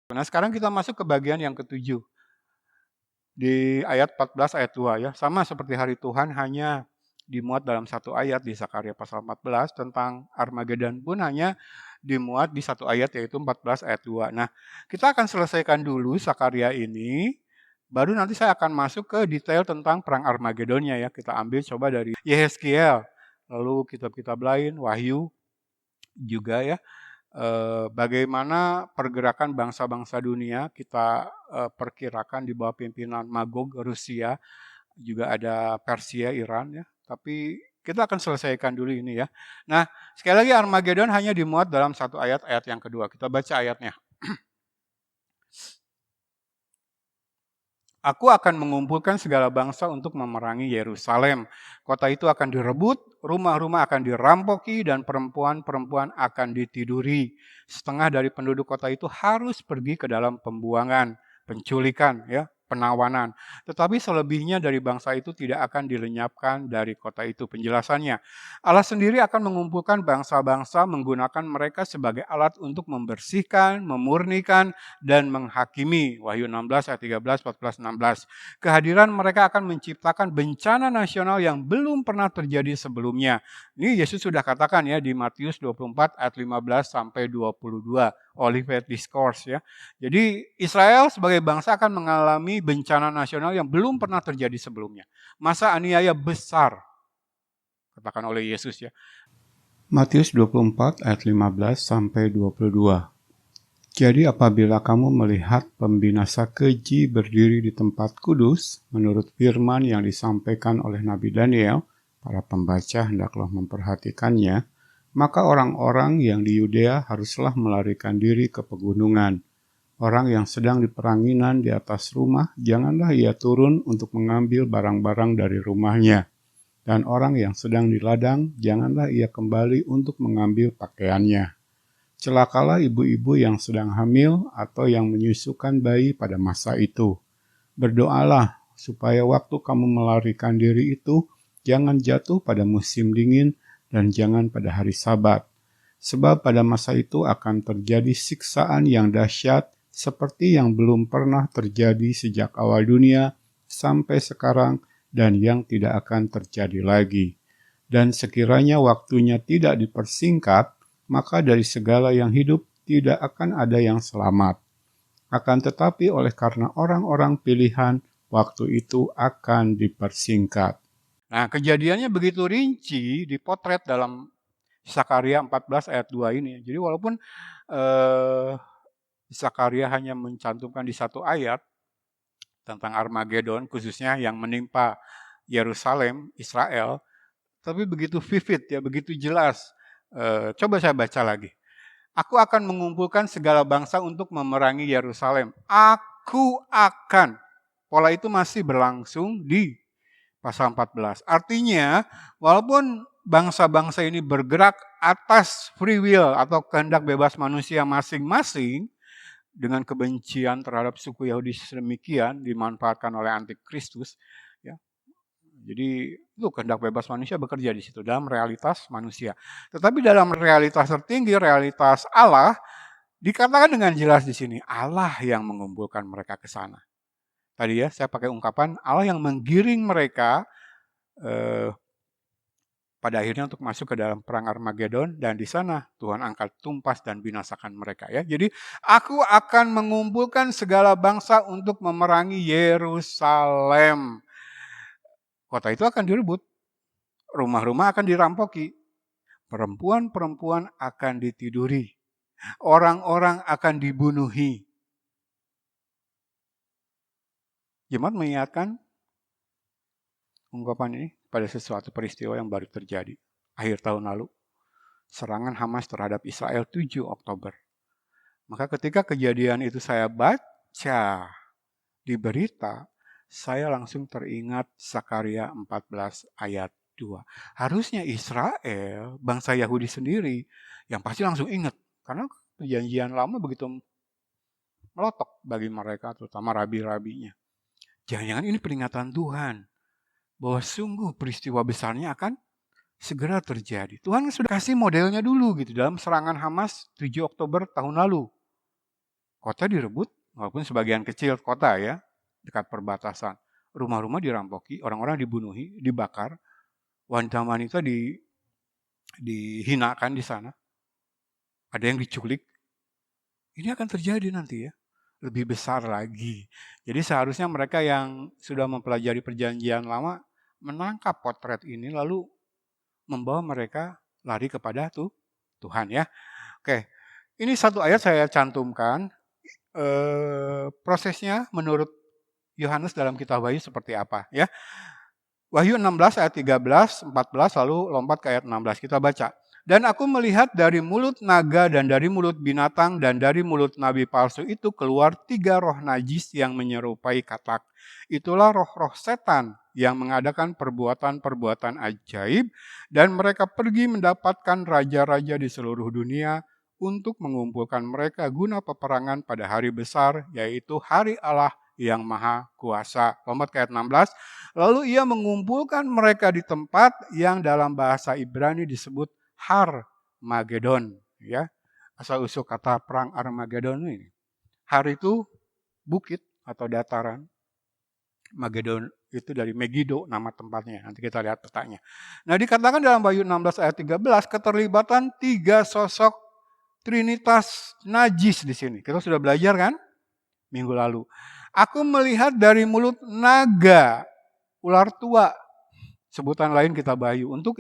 Nah, sekarang kita masuk ke bagian yang ketujuh. Di ayat 14 ayat 2 ya. Sama seperti hari Tuhan, hanya dimuat dalam satu ayat di Zakaria pasal 14, tentang Armageddon pun hanya dimuat di satu ayat, yaitu 14 ayat 2. Nah, kita akan selesaikan dulu Zakaria ini, baru nanti saya akan masuk ke detail tentang perang Armageddonnya ya. Kita ambil coba dari Yehezkiel, lalu kitab-kitab lain, Wahyu juga ya. Bagaimana pergerakan bangsa-bangsa dunia kita perkirakan di bawah pimpinan Magog Rusia, juga ada Persia, Iran ya. Tapi kita akan selesaikan dulu ini ya. Nah, sekali lagi Armageddon hanya dimuat dalam satu ayat yang kedua. Kita baca ayatnya. Aku akan mengumpulkan segala bangsa untuk memerangi Yerusalem. Kota itu akan direbut, rumah-rumah akan dirampoki, dan perempuan-perempuan akan ditiduri. Setengah dari penduduk kota itu harus pergi ke dalam pembuangan, penculikan, ya, penawanan. Tetapi selebihnya dari bangsa itu tidak akan dilenyapkan dari kota itu. Penjelasannya, Allah sendiri akan mengumpulkan bangsa-bangsa, menggunakan mereka sebagai alat untuk membersihkan, memurnikan, dan menghakimi. Wahyu 16 ayat 13, 14, 16. Kehadiran mereka akan menciptakan bencana nasional yang belum pernah terjadi sebelumnya. Ini Yesus sudah katakan ya di Matius 24 ayat 15 sampai 22. Olivet Discourse ya. Jadi Israel sebagai bangsa akan mengalami bencana nasional yang belum pernah terjadi sebelumnya. Masa aniaya besar, katakan oleh Yesus ya. Matius 24 ayat 15 sampai 22. Jadi apabila kamu melihat pembinasa keji berdiri di tempat kudus, menurut firman yang disampaikan oleh Nabi Daniel, para pembaca hendaklah memperhatikannya, maka orang-orang yang di Yudea haruslah melarikan diri ke pegunungan. Orang yang sedang di peranginan di atas rumah, janganlah ia turun untuk mengambil barang-barang dari rumahnya. Dan orang yang sedang di ladang, janganlah ia kembali untuk mengambil pakaiannya. Celakalah ibu-ibu yang sedang hamil atau yang menyusukan bayi pada masa itu. Berdoalah supaya waktu kamu melarikan diri itu jangan jatuh pada musim dingin dan jangan pada hari Sabat. Sebab pada masa itu akan terjadi siksaan yang dahsyat seperti yang belum pernah terjadi sejak awal dunia sampai sekarang dan yang tidak akan terjadi lagi. Dan sekiranya waktunya tidak dipersingkat, maka dari segala yang hidup tidak akan ada yang selamat. Akan tetapi oleh karena orang-orang pilihan, waktu itu akan dipersingkat. Nah, kejadiannya begitu rinci dipotret dalam Zakaria 14 ayat 2 ini. Jadi walaupun Zakaria hanya mencantumkan di satu ayat tentang Armageddon, khususnya yang menimpa Yerusalem, Israel, tapi begitu vivid ya, begitu jelas. Coba saya baca lagi. Aku akan mengumpulkan segala bangsa untuk memerangi Yerusalem. Aku akan. Pola itu masih berlangsung di pasal 14. Artinya, walaupun bangsa-bangsa ini bergerak atas free will atau kehendak bebas manusia masing-masing, dengan kebencian terhadap suku Yahudi sedemikian dimanfaatkan oleh antikristus, ya. Jadi itu kehendak bebas manusia bekerja di situ dalam realitas manusia. Tetapi dalam realitas tertinggi, realitas Allah, dikatakan dengan jelas di sini, Allah yang mengumpulkan mereka ke sana. Tadi ya saya pakai ungkapan Allah yang menggiring mereka pada akhirnya untuk masuk ke dalam perang Armageddon, dan di sana Tuhan angkat tumpas dan binasakan mereka ya. Jadi aku akan mengumpulkan segala bangsa untuk memerangi Yerusalem. Kota itu akan direbut, rumah-rumah akan dirampoki, perempuan-perempuan akan ditiduri, orang-orang akan dibunuhi. Jemaat mengingatkan ungkapan ini pada sesuatu peristiwa yang baru terjadi akhir tahun lalu. Serangan Hamas terhadap Israel 7 Oktober. Maka ketika kejadian itu saya baca di berita, saya langsung teringat Zakaria 14 ayat 2. Harusnya Israel, bangsa Yahudi sendiri, yang pasti langsung ingat. Karena perjanjian lama begitu melotok bagi mereka, terutama rabi-rabinya. Jangan-jangan ini peringatan Tuhan, bahwa sungguh peristiwa besarnya akan segera terjadi. Tuhan sudah kasih modelnya dulu gitu dalam serangan Hamas 7 Oktober tahun lalu. Kota direbut, walaupun sebagian kecil kota ya, dekat perbatasan. Rumah-rumah dirampoki, orang-orang dibunuhi, dibakar, wanita-wanita dihinakan di sana. Ada yang diculik. Ini akan terjadi nanti ya. Lebih besar lagi. Jadi seharusnya mereka yang sudah mempelajari perjanjian lama menangkap potret ini lalu membawa mereka lari kepada Tuhan ya. Oke, ini satu ayat saya cantumkan. Prosesnya menurut Yohanes dalam kitab Wahyu seperti apa ya. Wahyu 16 ayat 13, 14 lalu lompat ke ayat 16 kita baca. Dan aku melihat dari mulut naga dan dari mulut binatang dan dari mulut nabi palsu itu keluar 3 roh najis yang menyerupai katak. Itulah roh-roh setan yang mengadakan perbuatan-perbuatan ajaib dan mereka pergi mendapatkan raja-raja di seluruh dunia untuk mengumpulkan mereka guna peperangan pada hari besar yaitu hari Allah yang maha kuasa. Lompat ke ayat 16. Lalu ia mengumpulkan mereka di tempat yang dalam bahasa Ibrani disebut Har Magedon, ya. Asal usul kata perang Armageddon ini. Har itu bukit atau dataran. Magedon itu dari Megiddo nama tempatnya. Nanti kita lihat petanya. Nah, dikatakan dalam Wahyu 16 ayat 13 keterlibatan 3 sosok Trinitas najis di sini. Kita sudah belajar kan? Minggu lalu. Aku melihat dari mulut naga, ular tua. Sebutan lain kita Wahyu untuk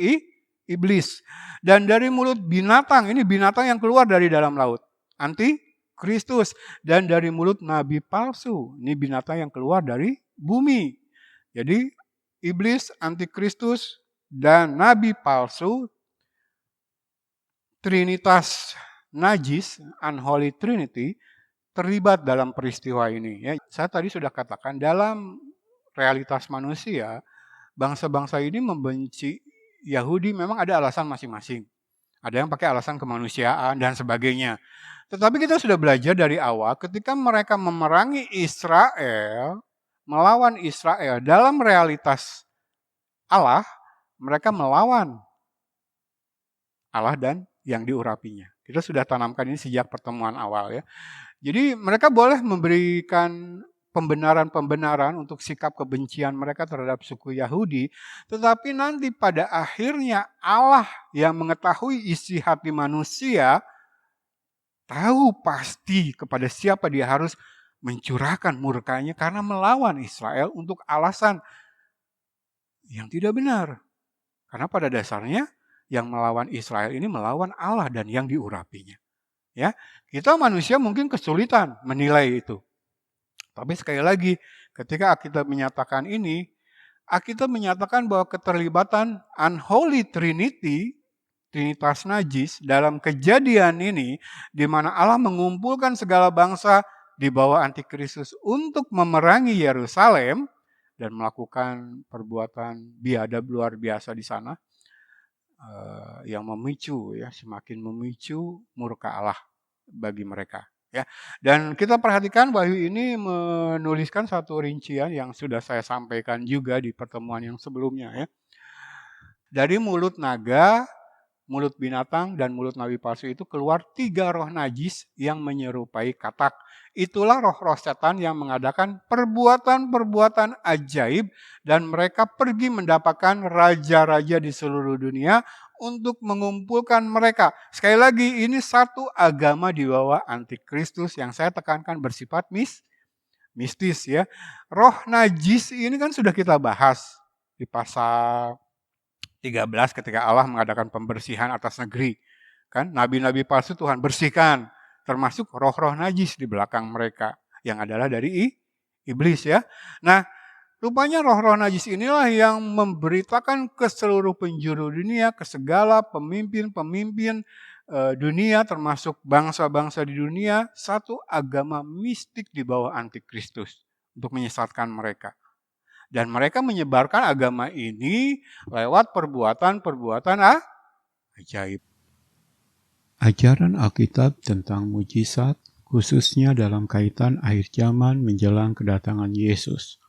iblis. Dan dari mulut binatang, ini binatang yang keluar dari dalam laut. Anti Kristus. Dan dari mulut nabi palsu, ini binatang yang keluar dari bumi. Jadi iblis, antikristus, dan nabi palsu, Trinitas najis, unholy trinity, terlibat dalam peristiwa ini. Ya, saya tadi sudah katakan dalam realitas manusia, bangsa-bangsa ini membenci Yahudi memang ada alasan masing-masing. Ada yang pakai alasan kemanusiaan dan sebagainya. Tetapi kita sudah belajar dari awal ketika mereka memerangi Israel, melawan Israel dalam realitas Allah, mereka melawan Allah dan yang diurapinya. Kita sudah tanamkan ini sejak pertemuan awal ya. Jadi mereka boleh memberikan pembenaran-pembenaran untuk sikap kebencian mereka terhadap suku Yahudi. Tetapi nanti pada akhirnya Allah yang mengetahui isi hati manusia, tahu pasti kepada siapa dia harus mencurahkan murkanya karena melawan Israel untuk alasan yang tidak benar. Karena pada dasarnya yang melawan Israel ini melawan Allah dan yang diurapinya. Ya, kita manusia mungkin kesulitan menilai itu. Tapi sekali lagi, ketika Alkitab menyatakan ini, Alkitab menyatakan bahwa keterlibatan unholy trinity, Trinitas najis, dalam kejadian ini, di mana Allah mengumpulkan segala bangsa di bawah antikristus untuk memerangi Yerusalem, dan melakukan perbuatan biadab luar biasa di sana, yang memicu, ya, semakin memicu murka Allah bagi mereka. Ya, dan kita perhatikan Wahyu ini menuliskan satu rincian yang sudah saya sampaikan juga di pertemuan yang sebelumnya ya. Dari mulut naga, mulut binatang, dan mulut nabi palsu itu keluar 3 roh najis yang menyerupai katak. Itulah roh-roh setan yang mengadakan perbuatan-perbuatan ajaib dan mereka pergi mendapatkan raja-raja di seluruh dunia untuk mengumpulkan mereka. Sekali lagi, ini satu agama di bawah antikristus yang saya tekankan bersifat mistis ya. Roh najis ini kan sudah kita bahas di pasal 13 ketika Allah mengadakan pembersihan atas negeri. Kan nabi-nabi palsu Tuhan bersihkan, termasuk roh-roh najis di belakang mereka yang adalah dari iblis ya. Nah, rupanya roh-roh najis inilah yang memberitakan ke seluruh penjuru dunia, ke segala pemimpin-pemimpin dunia termasuk bangsa-bangsa di dunia, satu agama mistik di bawah antikristus untuk menyesatkan mereka. Dan mereka menyebarkan agama ini lewat perbuatan-perbuatan ajaib. Ajaran Alkitab tentang mujizat, khususnya dalam kaitan akhir zaman menjelang kedatangan Yesus.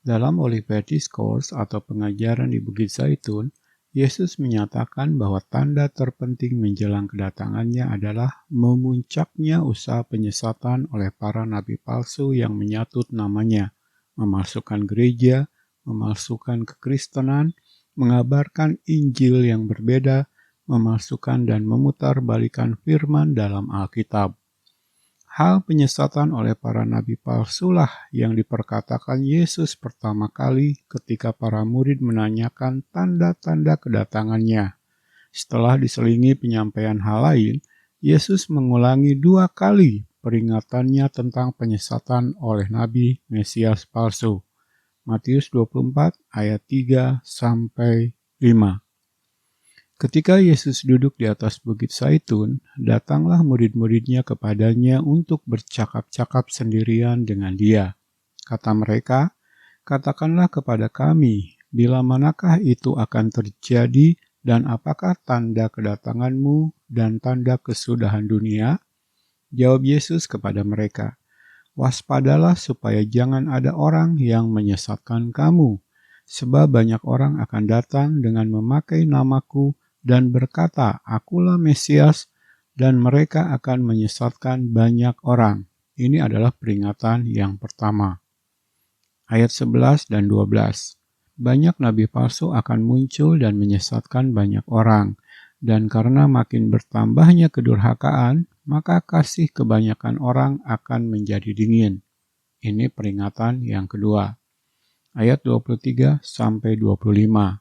Dalam Olivet Discourse atau pengajaran di Bukit Zaitun, Yesus menyatakan bahwa tanda terpenting menjelang kedatangannya adalah memuncaknya usaha penyesatan oleh para nabi palsu yang menyatut namanya, memalsukan gereja, memalsukan kekristenan, mengabarkan Injil yang berbeda, memalsukan dan memutarbalikan firman dalam Alkitab. Hal penyesatan oleh para nabi palsulah yang diperkatakan Yesus pertama kali ketika para murid menanyakan tanda-tanda kedatangannya. Setelah diselingi penyampaian hal lain, Yesus mengulangi 2 kali peringatannya tentang penyesatan oleh nabi Mesias palsu. Matius 24 ayat 3-5. Ketika Yesus duduk di atas bukit Zaitun, datanglah murid-muridnya kepadanya untuk bercakap-cakap sendirian dengan dia. Kata mereka, "Katakanlah kepada kami, bila manakah itu akan terjadi dan apakah tanda kedatanganmu dan tanda kesudahan dunia?" Jawab Yesus kepada mereka, "Waspadalah supaya jangan ada orang yang menyesatkan kamu, sebab banyak orang akan datang dengan memakai namaku dan berkata, 'Akulah Mesias,' dan mereka akan menyesatkan banyak orang." Ini adalah peringatan yang pertama. Ayat 11 dan 12. Banyak nabi palsu akan muncul dan menyesatkan banyak orang, dan karena makin bertambahnya kedurhakaan, maka kasih kebanyakan orang akan menjadi dingin. Ini peringatan yang kedua. Ayat 23-25.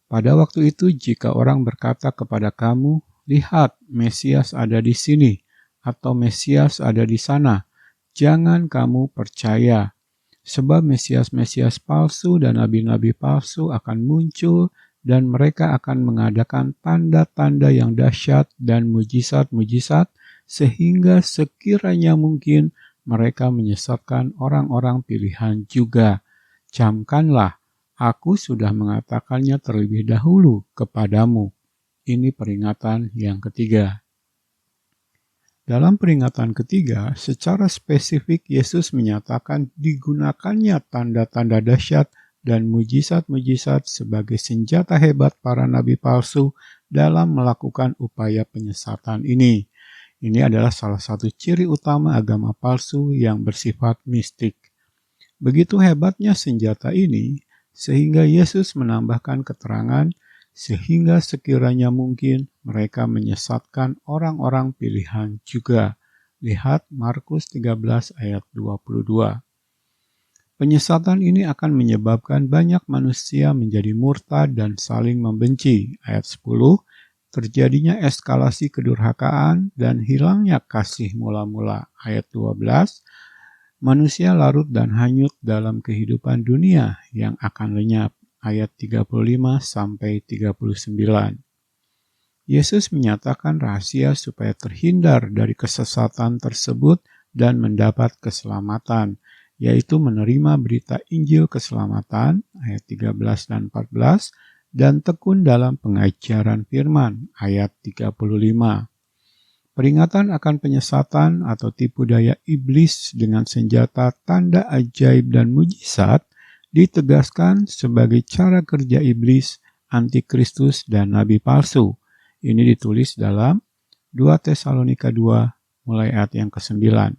Pada waktu itu jika orang berkata kepada kamu, "Lihat, Mesias ada di sini," atau "Mesias ada di sana," jangan kamu percaya. Sebab Mesias-Mesias palsu dan nabi-nabi palsu akan muncul dan mereka akan mengadakan tanda-tanda yang dahsyat dan mujizat-mujizat sehingga sekiranya mungkin mereka menyesatkan orang-orang pilihan juga. Camkanlah, aku sudah mengatakannya terlebih dahulu kepadamu. Ini peringatan yang ketiga. Dalam peringatan ketiga, secara spesifik Yesus menyatakan digunakannya tanda-tanda dahsyat dan mujizat-mujizat sebagai senjata hebat para nabi palsu dalam melakukan upaya penyesatan ini. Ini adalah salah satu ciri utama agama palsu yang bersifat mistik. Begitu hebatnya senjata ini, sehingga Yesus menambahkan keterangan, sehingga sekiranya mungkin mereka menyesatkan orang-orang pilihan juga. Lihat Markus 13 ayat 22. Penyesatan ini akan menyebabkan banyak manusia menjadi murtad dan saling membenci. Ayat 10, terjadinya eskalasi kedurhakaan dan hilangnya kasih mula-mula. Ayat 12, manusia larut dan hanyut dalam kehidupan dunia yang akan lenyap. Ayat 35-39. Yesus menyatakan rahasia supaya terhindar dari kesesatan tersebut dan mendapat keselamatan, yaitu menerima berita Injil keselamatan, ayat 13 dan 14, dan tekun dalam pengajaran firman, ayat 35. Peringatan akan penyesatan atau tipu daya iblis dengan senjata tanda ajaib dan mujizat ditegaskan sebagai cara kerja iblis, antikristus, dan nabi palsu. Ini ditulis dalam 2 Tesalonika 2 mulai ayat yang ke-9.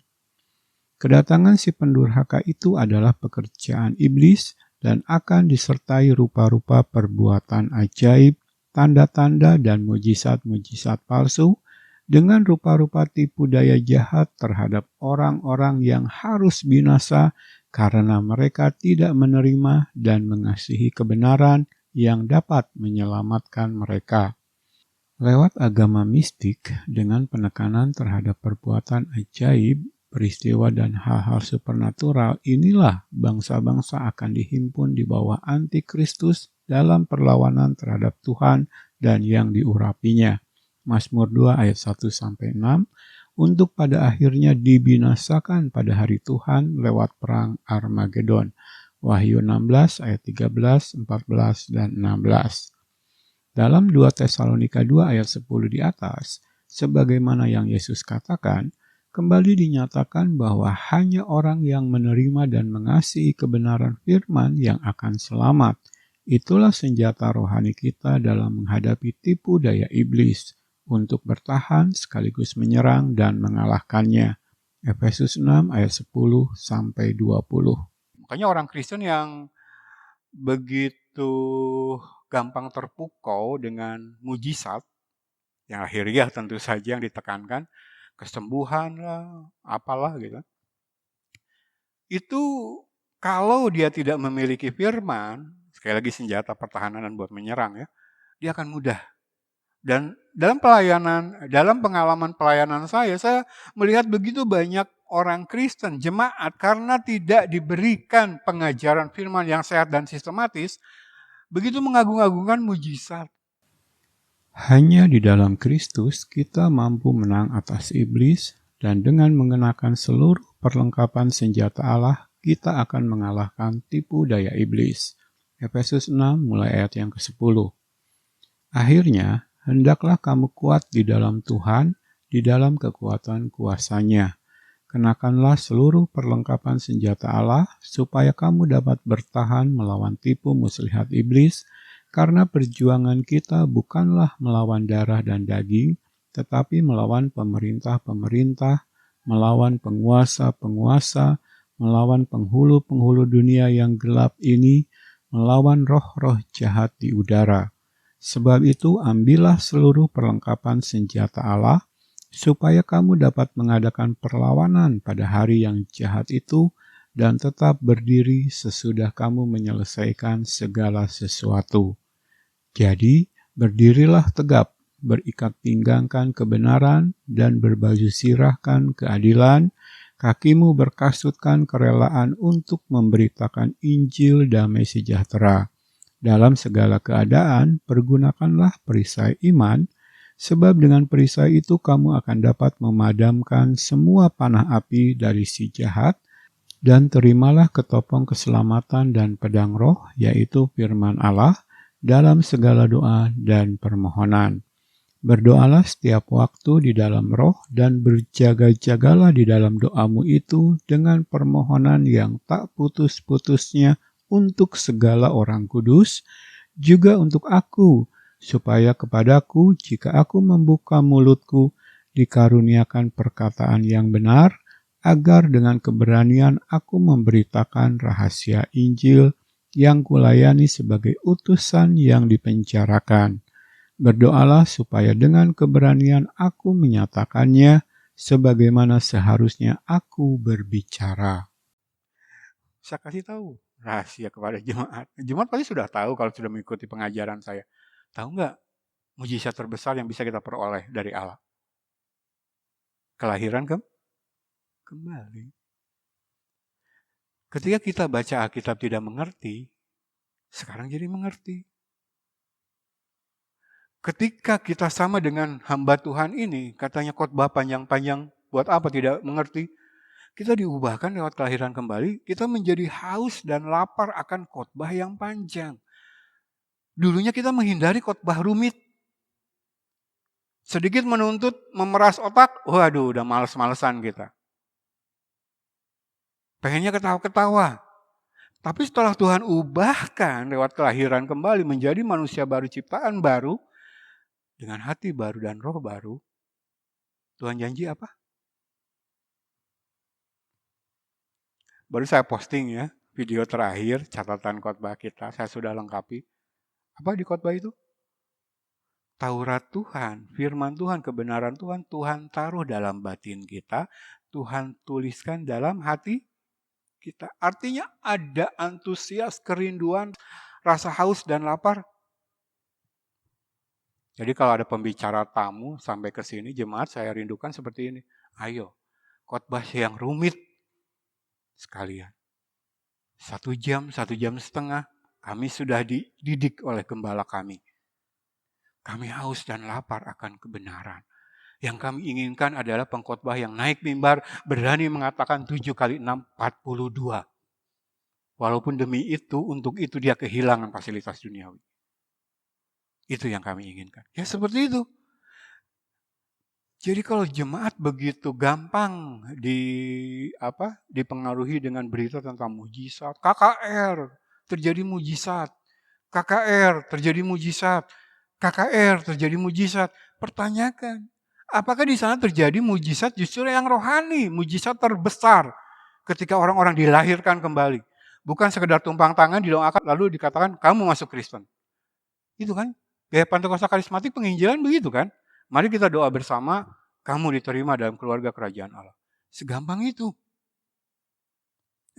Kedatangan si pendurhaka itu adalah pekerjaan iblis dan akan disertai rupa-rupa perbuatan ajaib, tanda-tanda, dan mujizat-mujizat palsu dengan rupa-rupa tipu daya jahat terhadap orang-orang yang harus binasa karena mereka tidak menerima dan mengasihi kebenaran yang dapat menyelamatkan mereka. Lewat agama mistik dengan penekanan terhadap perbuatan ajaib, peristiwa dan hal-hal supernatural, inilah bangsa-bangsa akan dihimpun di bawah antikristus dalam perlawanan terhadap Tuhan dan yang diurapinya. Mazmur 2 ayat 1-6, untuk pada akhirnya dibinasakan pada hari Tuhan lewat perang Armagedon. Wahyu 16 ayat 13, 14, dan 16. Dalam 2 Tesalonika 2 ayat 10 di atas, sebagaimana yang Yesus katakan, kembali dinyatakan bahwa hanya orang yang menerima dan mengasihi kebenaran firman yang akan selamat. Itulah senjata rohani kita dalam menghadapi tipu daya iblis untuk bertahan sekaligus menyerang dan mengalahkannya. Efesus 6 ayat 10 sampai 20. Makanya orang Kristen yang begitu gampang terpukau dengan mujizat, yang akhirnya tentu saja yang ditekankan, kesembuhan lah, apalah gitu. Itu kalau dia tidak memiliki firman, sekali lagi senjata pertahanan buat menyerang ya, dia akan mudah. Dan dalam pengalaman pelayanan saya melihat begitu banyak orang Kristen, jemaat, karena tidak diberikan pengajaran firman yang sehat dan sistematis, begitu mengagung-agungkan mujizat. Hanya di dalam Kristus kita mampu menang atas iblis, dan dengan mengenakan seluruh perlengkapan senjata Allah, kita akan mengalahkan tipu daya iblis. Efesus 6 mulai ayat yang ke-10. Akhirnya, hendaklah kamu kuat di dalam Tuhan, di dalam kekuatan kuasa-Nya. Kenakanlah seluruh perlengkapan senjata Allah, supaya kamu dapat bertahan melawan tipu muslihat iblis, karena perjuangan kita bukanlah melawan darah dan daging, tetapi melawan pemerintah-pemerintah, melawan penguasa-penguasa, melawan penghulu-penghulu dunia yang gelap ini, melawan roh-roh jahat di udara. Sebab itu, ambillah seluruh perlengkapan senjata Allah, supaya kamu dapat mengadakan perlawanan pada hari yang jahat itu, dan tetap berdiri sesudah kamu menyelesaikan segala sesuatu. Jadi, berdirilah tegap, berikat pinggangkan kebenaran, dan berbaju sirahkan keadilan, kakimu berkasutkan kerelaan untuk memberitakan Injil damai sejahtera. Dalam segala keadaan, pergunakanlah perisai iman, sebab dengan perisai itu kamu akan dapat memadamkan semua panah api dari si jahat, dan terimalah ketopong keselamatan dan pedang roh, yaitu firman Allah, dalam segala doa dan permohonan. Berdoalah setiap waktu di dalam roh, dan berjaga-jagalah di dalam doamu itu dengan permohonan yang tak putus-putusnya untuk segala orang kudus, juga untuk aku, supaya kepadaku, jika aku membuka mulutku, dikaruniakan perkataan yang benar, agar dengan keberanian aku memberitakan rahasia Injil yang kulayani sebagai utusan yang dipenjarakan. Berdoalah supaya dengan keberanian aku menyatakannya sebagaimana seharusnya aku berbicara. Saya kasih tahu rahasia kepada jemaat. Jemaat pasti sudah tahu kalau sudah mengikuti pengajaran saya. Tahu nggak mujizat terbesar yang bisa kita peroleh dari Allah? Kelahiran kembali. Ketika kita baca Alkitab tidak mengerti, sekarang jadi mengerti. Ketika kita sama dengan hamba Tuhan ini, katanya khotbah panjang-panjang, buat apa tidak mengerti? Kita diubahkan lewat kelahiran kembali, kita menjadi haus dan lapar akan khotbah yang panjang. Dulunya kita menghindari khotbah rumit. Sedikit menuntut, memeras otak, waduh udah males-malesan kita. Pengennya ketawa-ketawa. Tapi setelah Tuhan ubahkan lewat kelahiran kembali menjadi manusia baru, ciptaan baru, dengan hati baru dan roh baru, Tuhan janji apa? Baru saya posting ya, video terakhir, catatan khotbah kita, saya sudah lengkapi. Apa di khotbah itu? Taurat Tuhan, firman Tuhan, kebenaran Tuhan, Tuhan taruh dalam batin kita, Tuhan tuliskan dalam hati kita. Artinya ada antusias, kerinduan, rasa haus dan lapar. Jadi kalau ada pembicara tamu sampai ke sini, jemaat saya rindukan seperti ini. Ayo, khotbah yang rumit sekalian. 1 jam, 1 jam setengah, kami sudah dididik oleh gembala kami. Kami haus dan lapar akan kebenaran. Yang kami inginkan adalah pengkhotbah yang naik mimbar, berani mengatakan 7 kali 6, 42. Walaupun demi itu, untuk itu dia kehilangan fasilitas duniawi. Itu yang kami inginkan. Ya seperti itu. Jadi kalau jemaat begitu gampang dipengaruhi dengan berita tentang mujizat, KKR, terjadi mujizat. KKR terjadi mujizat. KKR terjadi mujizat. Pertanyakan, apakah di sana terjadi mujizat justru yang rohani, mujizat terbesar ketika orang-orang dilahirkan kembali. Bukan sekedar tumpang tangan didoakan lalu dikatakan kamu masuk Kristen. Itu kan gaya Pentakosta karismatik penginjilan begitu kan. Mari kita doa bersama, kamu diterima dalam keluarga kerajaan Allah. Segampang itu.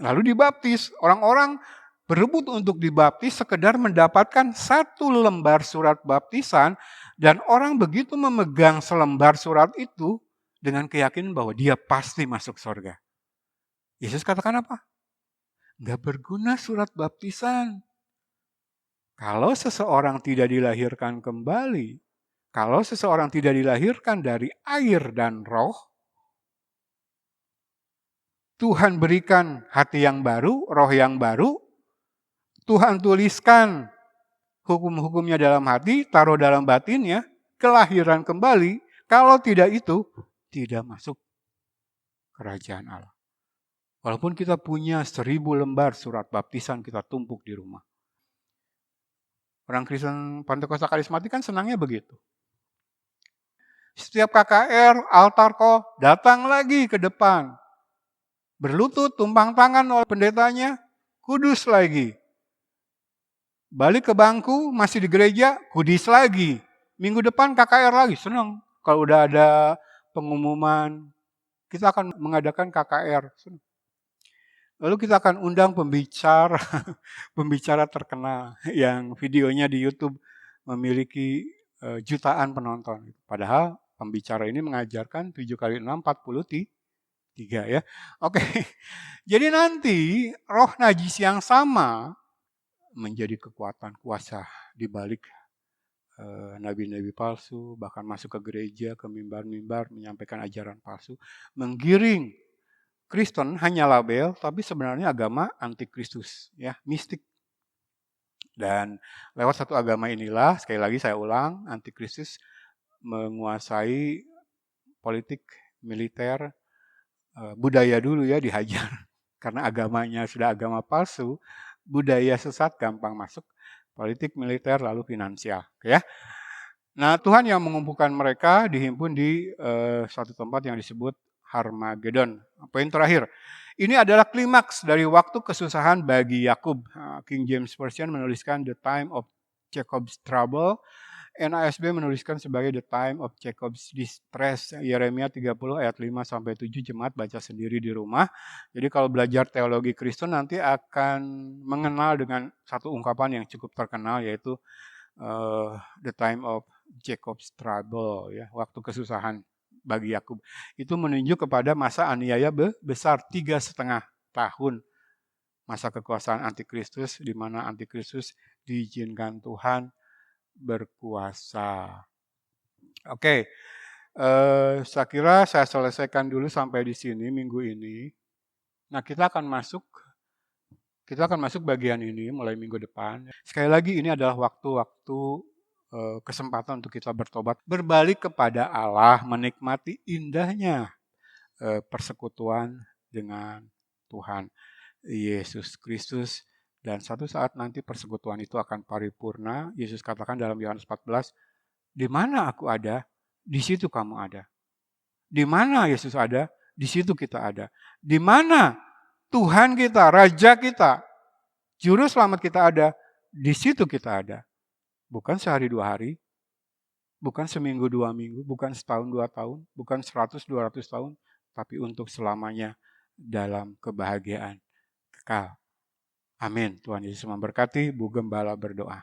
Lalu dibaptis. Orang-orang berebut untuk dibaptis sekedar mendapatkan satu lembar surat baptisan dan orang begitu memegang selembar surat itu dengan keyakinan bahwa dia pasti masuk surga. Yesus katakan apa? Gak berguna surat baptisan. Kalau seseorang tidak dilahirkan kembali, kalau seseorang tidak dilahirkan dari air dan roh, Tuhan berikan hati yang baru, roh yang baru, Tuhan tuliskan hukum-hukumnya dalam hati, taruh dalam batinnya, kelahiran kembali, kalau tidak itu, tidak masuk kerajaan Allah. Walaupun kita punya 1000 lembar surat baptisan kita tumpuk di rumah. Orang Kristen Pentakosta karismatik kan senangnya begitu. Setiap KKR, altar kok datang lagi ke depan. Berlutut, tumpang tangan oleh pendetanya, kudus lagi. Balik ke bangku, masih di gereja, kudus lagi. Minggu depan KKR lagi, senang. Kalau udah ada pengumuman, kita akan mengadakan KKR. Senang. Lalu kita akan undang pembicara, pembicara terkenal yang videonya di YouTube memiliki jutaan penonton. Padahal pembicara ini mengajarkan 7 kali 6, 43 ya. Oke, jadi nanti roh najis yang sama menjadi kekuatan kuasa di balik nabi-nabi palsu, bahkan masuk ke gereja, ke mimbar-mimbar, menyampaikan ajaran palsu, menggiring Kristen hanya label, tapi sebenarnya agama antikristus, ya, mistik. Dan lewat satu agama inilah, sekali lagi saya ulang, antikristus menguasai politik, militer, budaya dulu ya dihajar. Karena agamanya sudah agama palsu, budaya sesat gampang masuk, politik, militer, lalu finansial. Ya. Nah, Tuhan yang mengumpulkan mereka dihimpun di suatu tempat yang disebut Harmagedon. Poin terakhir, ini adalah klimaks dari waktu kesusahan bagi Yakub. King James Version menuliskan the time of Jacob's trouble. NASB menuliskan sebagai the time of Jacob's distress. Yeremia 30 ayat 5-7 jemaat baca sendiri di rumah. Jadi kalau belajar teologi Kristen nanti akan mengenal dengan satu ungkapan yang cukup terkenal yaitu the time of Jacob's trouble, ya, waktu kesusahan bagi Yakub. Itu menunjuk kepada masa aniaya besar 3,5 tahun. Masa kekuasaan antikristus di mana antikristus diizinkan Tuhan berkuasa. Oke, saya kira saya selesaikan dulu sampai di sini minggu ini. Nah, kita akan masuk bagian ini mulai minggu depan. Sekali lagi ini adalah waktu-waktu kesempatan untuk kita bertobat, berbalik kepada Allah, menikmati indahnya persekutuan dengan Tuhan Yesus Kristus. Dan satu saat nanti persekutuan itu akan paripurna. Yesus katakan dalam Yohanes 14, di mana aku ada, di situ kamu ada. Di mana Yesus ada, di situ kita ada. Di mana Tuhan kita, Raja kita, Juru Selamat kita ada, di situ kita ada. Bukan sehari 2 hari, bukan seminggu 2 minggu, bukan setahun 2 tahun, bukan 100-200 tahun, tapi untuk selamanya dalam kebahagiaan kekal. Amin. Tuhan Yesus memberkati. Bu Gembala berdoa.